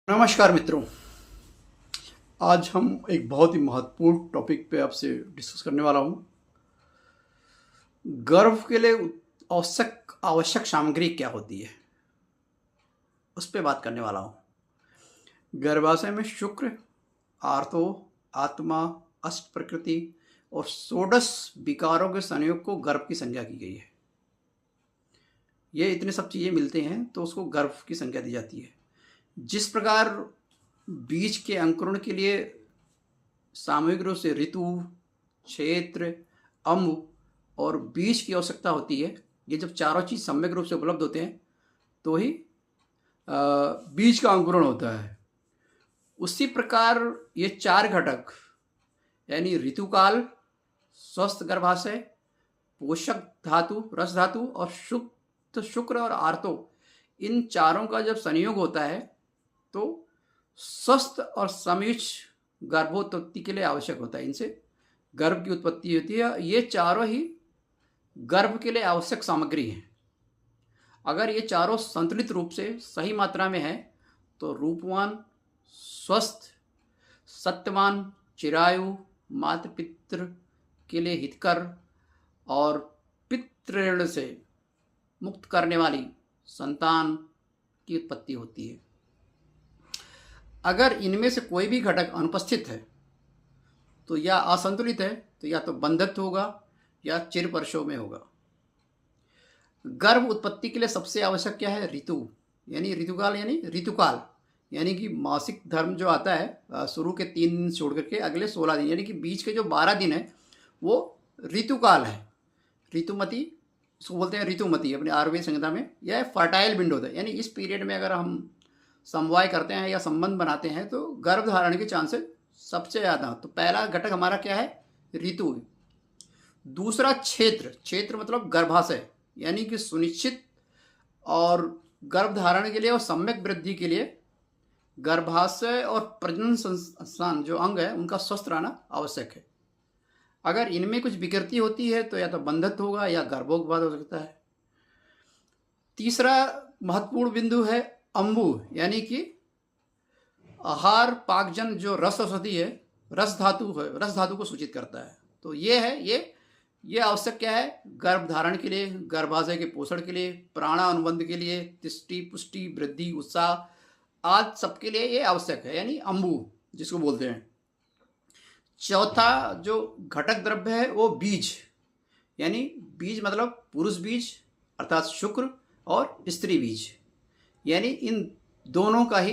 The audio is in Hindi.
नमस्कार मित्रों। आज हम एक बहुत ही महत्वपूर्ण टॉपिक पे आपसे डिस्कस करने वाला हूँ। गर्भ के लिए आवश्यक आवश्यक सामग्री क्या होती है, उस पे बात करने वाला हूँ। गर्भाशय में शुक्र, आर्तो, आत्मा, अष्ट प्रकृति और षोडश विकारों के संयोग को गर्भ की संज्ञा की गई है। ये इतने सब चीज़ें मिलते हैं तो उसको गर्भ की संज्ञा दी जाती है। जिस प्रकार बीज के अंकुरण के लिए सामूहिक रूप से ऋतु, क्षेत्र, अम्ब और बीज की आवश्यकता होती है, ये जब चारों चीज़ सम्यक रूप से उपलब्ध होते हैं तो ही बीज का अंकुरण होता है। उसी प्रकार ये चार घटक यानी ऋतुकाल, स्वस्थ गर्भाशय, पोषक धातु, रस धातु और शुद्ध शुक्र और आर्तो, इन चारों का जब संयोग होता है तो स्वस्थ और समीक्ष गर्भोत्पत्ति के लिए आवश्यक होता है। इनसे गर्भ की उत्पत्ति होती है। ये चारों ही गर्भ के लिए आवश्यक सामग्री हैं। अगर ये चारों संतुलित रूप से सही मात्रा में है तो रूपवान, स्वस्थ, सत्यवान, चिरायु, मातृ पितृ के लिए हितकर और पितृण से मुक्त करने वाली संतान की उत्पत्ति होती है। अगर इनमें से कोई भी घटक अनुपस्थित है तो या असंतुलित है तो या तो बंधत्व होगा या चिरपर्शों में होगा। गर्भ उत्पत्ति के लिए सबसे आवश्यक क्या है? ऋतु यानी ऋतुकाल यानी कि मासिक धर्म जो आता है शुरू के 3 दिन छोड़ करके अगले 16 दिन यानी कि बीच के जो 12 दिन है वो ऋतुकाल है। ऋतुमती उसको बोलते हैं, ऋतुमती अपने आयुर्वेद संहिता में। यह फर्टाइल विंडो है यानी इस पीरियड में अगर हम समवाय करते हैं या संबंध बनाते हैं तो गर्भ धारण के चांसेस सबसे ज़्यादा। तो पहला घटक हमारा क्या है? ऋतु। दूसरा क्षेत्र मतलब गर्भाशय यानी कि सुनिश्चित और गर्भ धारण के लिए और सम्यक वृद्धि के लिए गर्भाशय और प्रजनन संस्थान जो अंग है उनका स्वस्थ रहना आवश्यक है। अगर इनमें कुछ विकृति होती है तो या तो बंधत्व होगा या गर्भोत्पाद हो सकता है। तीसरा महत्वपूर्ण बिंदु है अम्बु यानी कि आहार पाकजन जो रस औषधि है, रस धातु को सूचित करता है। तो ये आवश्यक क्या है? गर्भ धारण के लिए, गर्भाशय के पोषण के लिए, प्राणा अनुबंध के लिए, तिष्टि पुष्टि वृद्धि उत्साह आदि सबके लिए ये आवश्यक है यानी अम्बु जिसको बोलते हैं। चौथा जो घटक द्रव्य है वो बीज यानी बीज मतलब पुरुष बीज अर्थात शुक्र और स्त्री बीज यानी इन दोनों का ही